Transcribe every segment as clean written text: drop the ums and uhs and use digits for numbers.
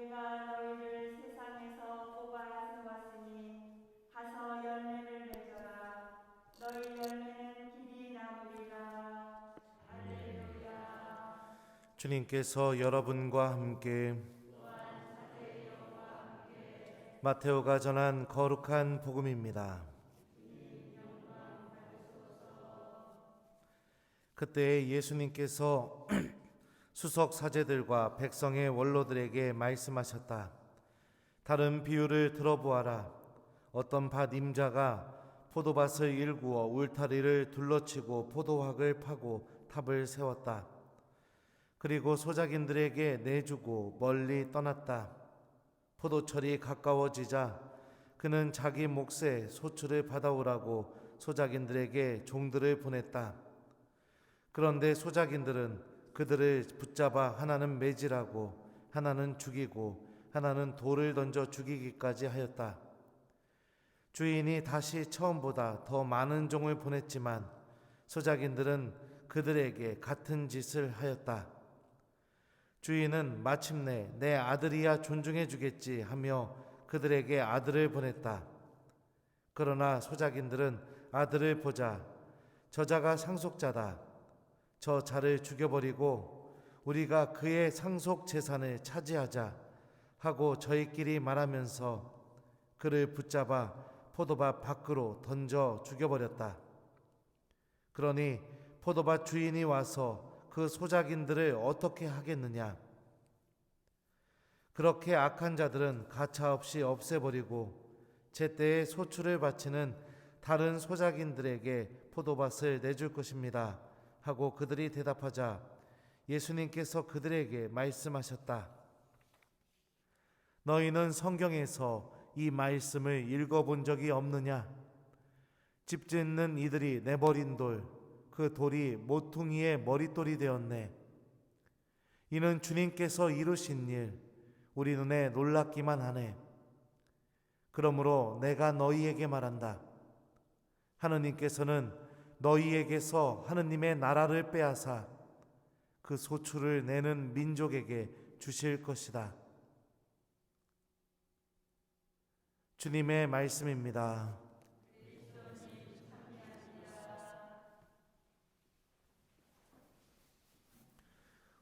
내가 너희를 세상에서 뽑아 세웠으니 가서 열매를 맺어라. 너희 열매는 길이 남으리라. 할렐루야. 주님께서 여러분과 함께 마테오가 전한 거룩한 복음입니다. 그때 예수님께서 수석 사제들과 백성의 원로들에게 말씀하셨다. 다른 비유를 들어보아라. 어떤 밭 임자가 포도밭을 일구어 울타리를 둘러치고 포도학을 파고 탑을 세웠다. 그리고 소작인들에게 내주고 멀리 떠났다. 포도철이 가까워지자 그는 자기 몫의 소출을 받아오라고 소작인들에게 종들을 보냈다. 그런데 소작인들은 그들을 붙잡아 하나는 매질하고 하나는 죽이고 하나는 돌을 던져 죽이기까지 하였다. 주인이 다시 처음보다 더 많은 종을 보냈지만 소작인들은 그들에게 같은 짓을 하였다. 주인은 마침내 내 아들이야 존중해 주겠지 하며 그들에게 아들을 보냈다. 그러나 소작인들은 아들을 보자 저자가 상속자다. 저 자를 죽여버리고 우리가 그의 상속 재산을 차지하자 하고 저희끼리 말하면서 그를 붙잡아 포도밭 밖으로 던져 죽여버렸다. 그러니 포도밭 주인이 와서 그 소작인들을 어떻게 하겠느냐? 그렇게 악한 자들은 가차없이 없애버리고 제때에 소출을 바치는 다른 소작인들에게 포도밭을 내줄 것입니다 하고 그들이 대답하자 예수님께서 그들에게 말씀하셨다. 너희는 성경에서 이 말씀을 읽어본 적이 없느냐? 집 짓는 이들이 내버린 돌, 그 돌이 모퉁이의 머릿돌이 되었네. 이는 주님께서 이루신 일, 우리 눈에 놀랍기만 하네. 그러므로 내가 너희에게 말한다. 하느님께서는 너희에게서 하느님의 나라를 빼앗아 그 소출을 내는 민족에게 주실 것이다. 주님의 말씀입니다.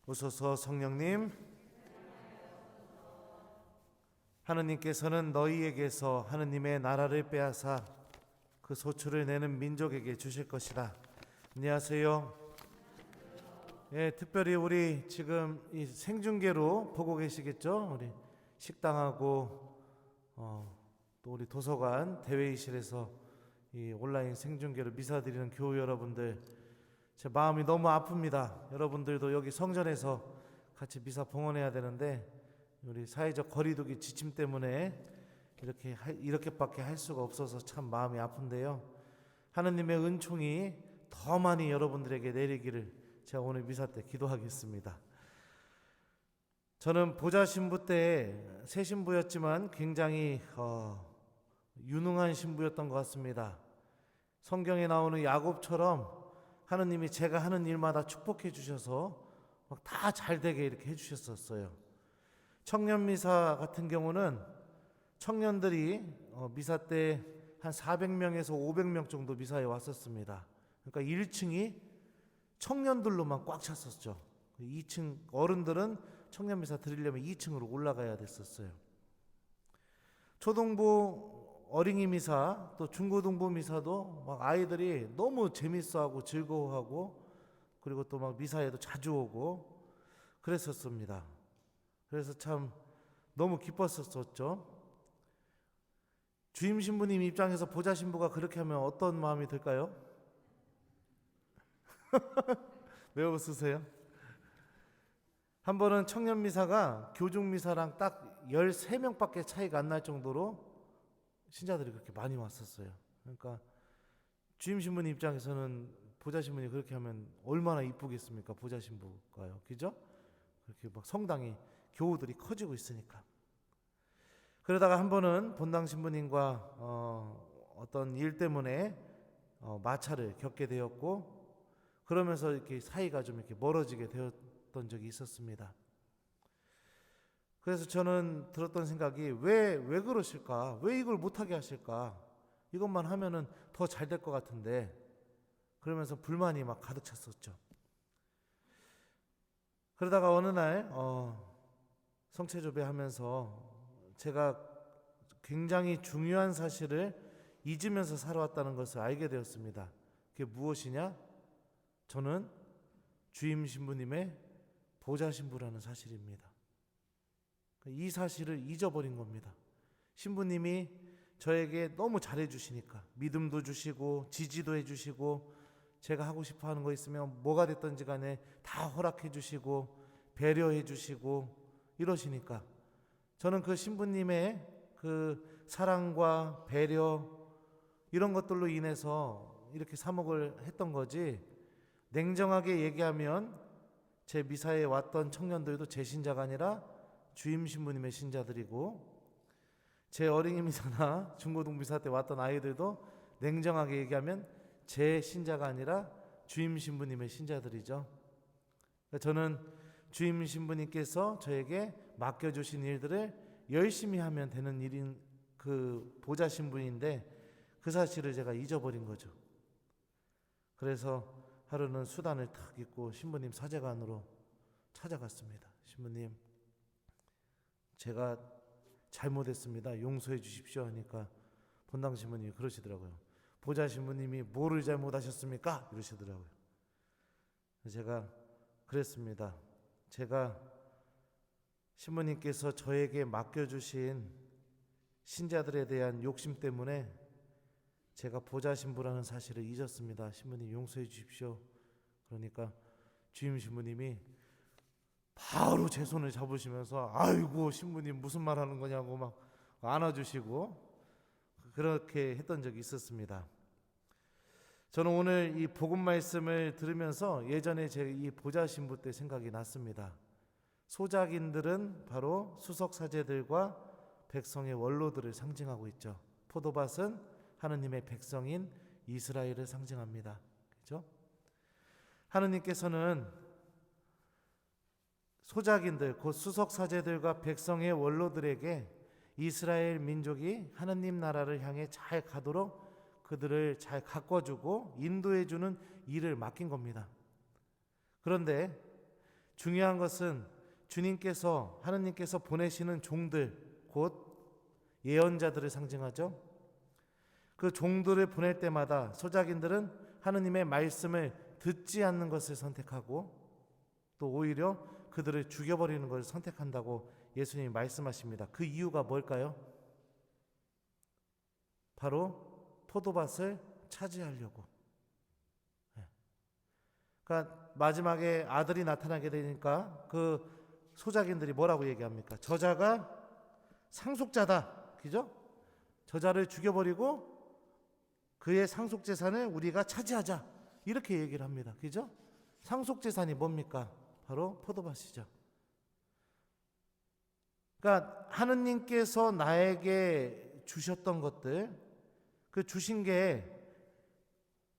오소서 성령님, 하느님께서는 너희에게서 하느님의 나라를 빼앗아 그 소출을 내는 민족에게 주실 것이다. 안녕하세요. 예, 특별히 우리 지금 이 생중계로 보고 계시겠죠? 우리 식당하고 또 우리 도서관 대회의실에서 이 온라인 생중계로 미사 드리는 교우 여러분들, 제 마음이 너무 아픕니다. 여러분들도 여기 성전에서 같이 미사 봉헌해야 되는데 우리 사회적 거리두기 지침 때문에 이렇게밖에 할 수가 없어서 참 마음이 아픈데요. 하느님의 은총이 더 많이 여러분들에게 내리기를 제가 오늘 미사 때 기도하겠습니다. 저는 보좌 신부 때 새 신부였지만 굉장히 유능한 신부였던 것 같습니다. 성경에 나오는 야곱처럼 하느님이 제가 하는 일마다 축복해 주셔서 막 다 잘되게 이렇게 해주셨었어요. 청년 미사 같은 경우는 청년들이 미사 때 한 400명에서 500명 정도 미사에 왔었습니다. 그러니까 1층이 청년들로만 꽉 찼었죠. 2층 어른들은 청년 미사 드리려면 2층으로 올라가야 됐었어요. 초등부 어린이 미사 또 중고등부 미사도 막 아이들이 너무 재밌어하고 즐거워하고 그리고 또 막 미사에도 자주 오고 그랬었습니다. 그래서 참 너무 기뻤었죠. 주임 신부님 입장에서 보좌 신부가 그렇게 하면 어떤 마음이 들까요? 왜 웃으세요? 한 번은 청년 미사가 교중 미사랑 딱 13명밖에 차이가 안 날 정도로 신자들이 그렇게 많이 왔었어요. 그러니까 주임 신부님 입장에서는 보좌 신부님 그렇게 하면 얼마나 이쁘겠습니까? 보좌 신부가요. 그죠? 그렇게 막 성당이 교우들이 커지고 있으니까. 그러다가 한 번은 본당 신부님과 어떤 일 때문에 마찰을 겪게 되었고 그러면서 이렇게 사이가 좀 이렇게 멀어지게 되었던 적이 있었습니다. 그래서 저는 들었던 생각이 왜 그러실까? 왜 이걸 못하게 하실까? 이것만 하면은 더 잘 될 것 같은데, 그러면서 불만이 막 가득 찼었죠. 그러다가 어느 날 성체조배 하면서 제가 굉장히 중요한 사실을 잊으면서 살아왔다는 것을 알게 되었습니다. 그게 무엇이냐? 저는 주임 신부님의 보좌 신부라는 사실입니다. 이 사실을 잊어버린 겁니다. 신부님이 저에게 너무 잘해 주시니까 믿음도 주시고 지지도 해 주시고 제가 하고 싶어 하는 거 있으면 뭐가 됐든지 간에 다 허락해 주시고 배려해 주시고 이러시니까 저는 그 신부님의 그 사랑과 배려 이런 것들로 인해서 이렇게 사목을 했던 거지, 냉정하게 얘기하면 제 미사에 왔던 청년들도 제 신자가 아니라 주임 신부님의 신자들이고, 제 어린이 미사나 중고등 미사 때 왔던 아이들도 냉정하게 얘기하면 제 신자가 아니라 주임 신부님의 신자들이죠. 저는 주임 신부님께서 저에게 맡겨주신 일들을 열심히 하면 되는 일인 그 보좌 신부인데, 그 사실을 제가 잊어버린 거죠. 그래서 하루는 수단을 탁 입고 신부님 사제관으로 찾아갔습니다. 신부님, 제가 잘못했습니다. 용서해 주십시오 하니까 본당 신부님이 그러시더라고요. 보좌 신부님이 뭐를 잘못하셨습니까? 이러시더라고요. 제가 그랬습니다. 제가 신부님께서 저에게 맡겨주신 신자들에 대한 욕심 때문에 제가 보좌 신부라는 사실을 잊었습니다. 신부님 용서해 주십시오. 그러니까 주임 신부님이 바로 제 손을 잡으시면서 아이고 신부님 무슨 말 하는 거냐고 막 안아주시고 그렇게 했던 적이 있었습니다. 저는 오늘 이 복음 말씀을 들으면서 예전에 제 이 보좌 신부 때 생각이 났습니다. 소작인들은 바로 수석 사제들과 백성의 원로들을 상징하고 있죠. 포도밭은 하느님의 백성인 이스라엘을 상징합니다. 그렇죠? 하느님께서는 소작인들, 곧 수석 사제들과 백성의 원로들에게 이스라엘 민족이 하느님 나라를 향해 잘 가도록 그들을 잘 가꿔주고 인도해주는 일을 맡긴 겁니다. 그런데 중요한 것은 주님께서, 하느님께서 보내시는 종들, 곧 예언자들을 상징하죠. 그 종들을 보낼 때마다 소작인들은 하느님의 말씀을 듣지 않는 것을 선택하고 또 오히려 그들을 죽여버리는 것을 선택한다고 예수님이 말씀하십니다. 그 이유가 뭘까요? 바로 포도밭을 차지하려고. 그러니까 마지막에 아들이 나타나게 되니까 그 소작인들이 뭐라고 얘기합니까? 저자가 상속자다. 그죠? 저자를 죽여버리고 그의 상속재산을 우리가 차지하자. 이렇게 얘기를 합니다. 그죠? 상속재산이 뭡니까? 바로 포도밭이죠. 그러니까 하느님께서 나에게 주셨던 것들, 그 주신 게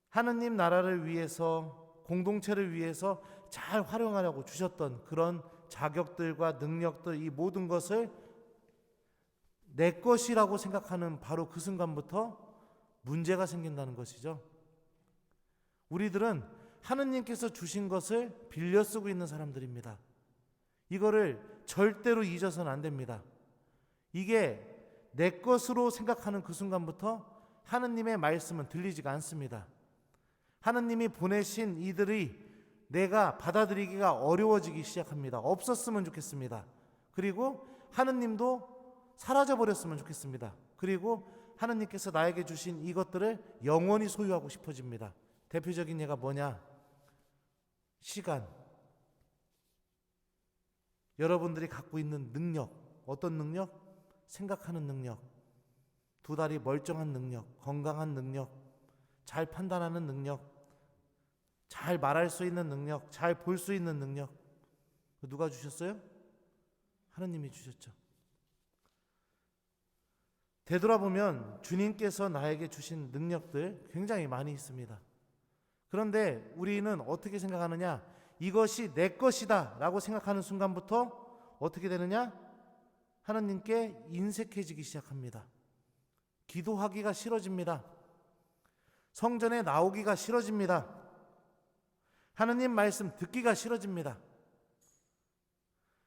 하느님 나라를 위해서, 공동체를 위해서 잘 활용하려고 주셨던 그런 자격들과 능력들, 이 모든 것을 내 것이라고 생각하는 바로 그 순간부터 문제가 생긴다는 것이죠. 우리들은 하느님께서 주신 것을 빌려 쓰고 있는 사람들입니다. 이거를 절대로 잊어서는 안 됩니다. 이게 내 것으로 생각하는 그 순간부터 하느님의 말씀은 들리지가 않습니다. 하느님이 보내신 이들이 내가 받아들이기가 어려워지기 시작합니다. 없었으면 좋겠습니다. 그리고 하느님도 사라져버렸으면 좋겠습니다. 그리고 하느님께서 나에게 주신 이것들을 영원히 소유하고 싶어집니다. 대표적인 예가 뭐냐? 시간. 여러분들이 갖고 있는 능력, 어떤 능력? 생각하는 능력, 두 다리 멀쩡한 능력, 건강한 능력, 잘 판단하는 능력, 잘 말할 수 있는 능력, 잘 볼 수 있는 능력. 누가 주셨어요? 하느님이 주셨죠. 되돌아보면 주님께서 나에게 주신 능력들 굉장히 많이 있습니다. 그런데 우리는 어떻게 생각하느냐? 이것이 내 것이다 라고 생각하는 순간부터 어떻게 되느냐? 하나님께 인색해지기 시작합니다. 기도하기가 싫어집니다. 성전에 나오기가 싫어집니다. 하나님 말씀 듣기가 싫어집니다.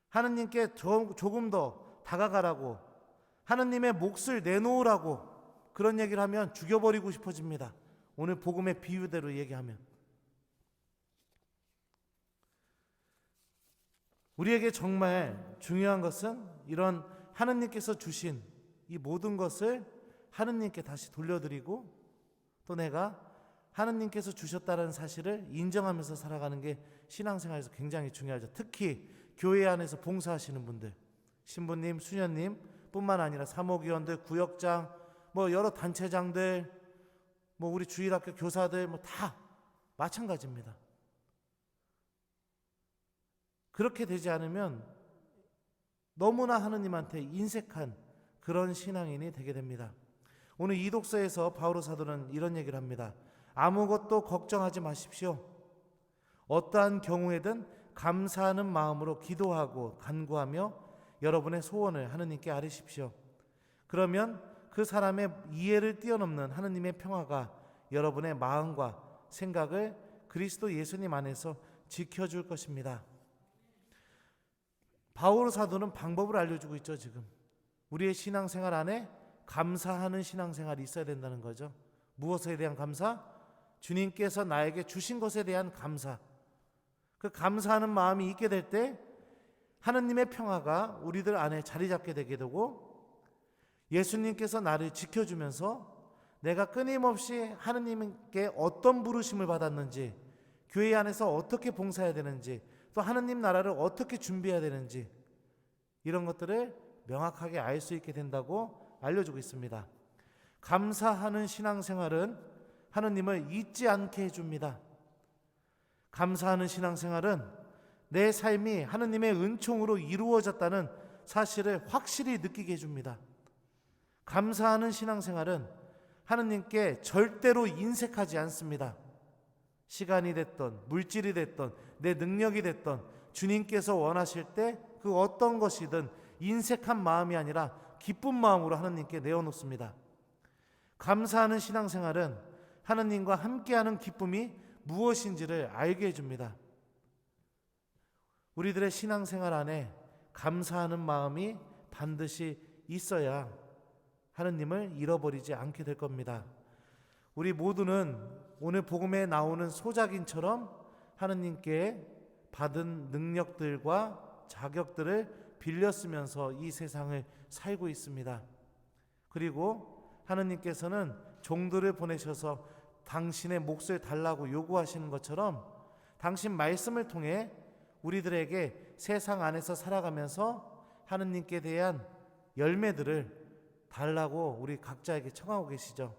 하나님께 조금 더 다가가라고, 하나님의 몫을 내놓으라고 그런 얘기를 하면 죽여버리고 싶어집니다. 오늘 복음의 비유대로 얘기하면. 우리에게 정말 중요한 것은 이런 하나님께서 주신 이 모든 것을 하나님께 다시 돌려드리고, 또 내가 하나님께서 주셨다는 사실을 인정하면서 살아가는 게 신앙생활에서 굉장히 중요하죠. 특히 교회 안에서 봉사하시는 분들, 신부님, 수녀님 뿐만 아니라 사목위원들, 구역장, 여러 단체장들, 우리 주일학교 교사들 다 마찬가지입니다. 그렇게 되지 않으면 너무나 하느님한테 인색한 그런 신앙인이 되게 됩니다. 오늘 이 독서에서 바오로 사도는 이런 얘기를 합니다. 아무것도 걱정하지 마십시오. 어떠한 경우에든 감사하는 마음으로 기도하고 간구하며 여러분의 소원을 하느님께 아뢰십시오. 그러면 그 사람의 이해를 뛰어넘는 하느님의 평화가 여러분의 마음과 생각을 그리스도 예수님 안에서 지켜줄 것입니다. 바오로 사도는 방법을 알려주고 있죠. 지금 우리의 신앙생활 안에 감사하는 신앙생활이 있어야 된다는 거죠. 무엇에 대한 감사? 주님께서 나에게 주신 것에 대한 감사. 그 감사하는 마음이 있게 될 때 하느님의 평화가 우리들 안에 자리 잡게 되게 되고, 예수님께서 나를 지켜주면서 내가 끊임없이 하느님께 어떤 부르심을 받았는지, 교회 안에서 어떻게 봉사해야 되는지, 또 하느님 나라를 어떻게 준비해야 되는지, 이런 것들을 명확하게 알 수 있게 된다고 알려주고 있습니다. 감사하는 신앙생활은 하느님을 잊지 않게 해줍니다. 감사하는 신앙생활은 내 삶이 하느님의 은총으로 이루어졌다는 사실을 확실히 느끼게 해줍니다. 감사하는 신앙생활은 하느님께 절대로 인색하지 않습니다. 시간이 됐던, 물질이 됐던, 내 능력이 됐던, 주님께서 원하실 때 그 어떤 것이든 인색한 마음이 아니라 기쁜 마음으로 하느님께 내어놓습니다. 감사하는 신앙생활은 하느님과 함께하는 기쁨이 무엇인지를 알게 해줍니다. 우리들의 신앙생활 안에 감사하는 마음이 반드시 있어야 하느님을 잃어버리지 않게 될 겁니다. 우리 모두는 오늘 복음에 나오는 소작인처럼 하느님께 받은 능력들과 자격들을 빌려 쓰면서 이 세상을 살고 있습니다. 그리고 하느님께서는 종들을 보내셔서 당신의 몫을 달라고 요구하시는 것처럼 당신 말씀을 통해 우리들에게 세상 안에서 살아가면서 하느님께 대한 열매들을 달라고 우리 각자에게 청하고 계시죠.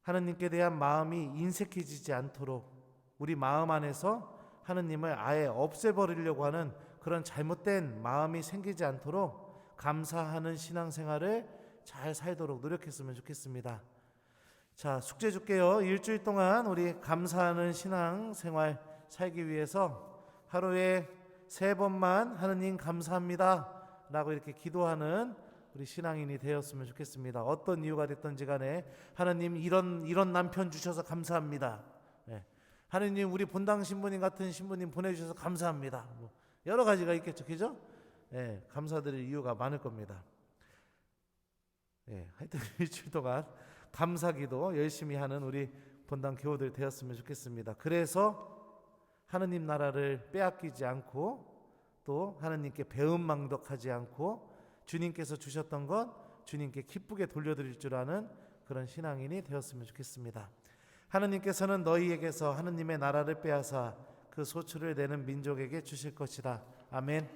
하느님께 대한 마음이 인색해지지 않도록 우리 마음 안에서 하느님을 아예 없애버리려고 하는 그런 잘못된 마음이 생기지 않도록 감사하는 신앙생활을 잘 살도록 노력했으면 좋겠습니다. 자, 숙제 줄게요. 일주일 동안 우리 감사하는 신앙생활 살기 위해서 하루에 3번만 하느님 감사합니다 라고 이렇게 기도하는 우리 신앙인이 되었으면 좋겠습니다. 어떤 이유가 됐든지 간에 하느님 이런 남편 주셔서 감사합니다. 네. 하느님 우리 본당 신부님 같은 신부님 보내주셔서 감사합니다. 여러 가지가 있겠죠, 그죠? 네, 감사드릴 이유가 많을 겁니다. 네, 하여튼 일주일 동안 감사기도 열심히 하는 우리 본당 교우들 되었으면 좋겠습니다. 그래서 하느님 나라를 빼앗기지 않고 또 하느님께 배은망덕하지 않고 주님께서 주셨던 것 주님께 기쁘게 돌려드릴 줄 아는 그런 신앙인이 되었으면 좋겠습니다. 하느님께서는 너희에게서 하느님의 나라를 빼앗아 그 소출을 내는 민족에게 주실 것이다. 아멘.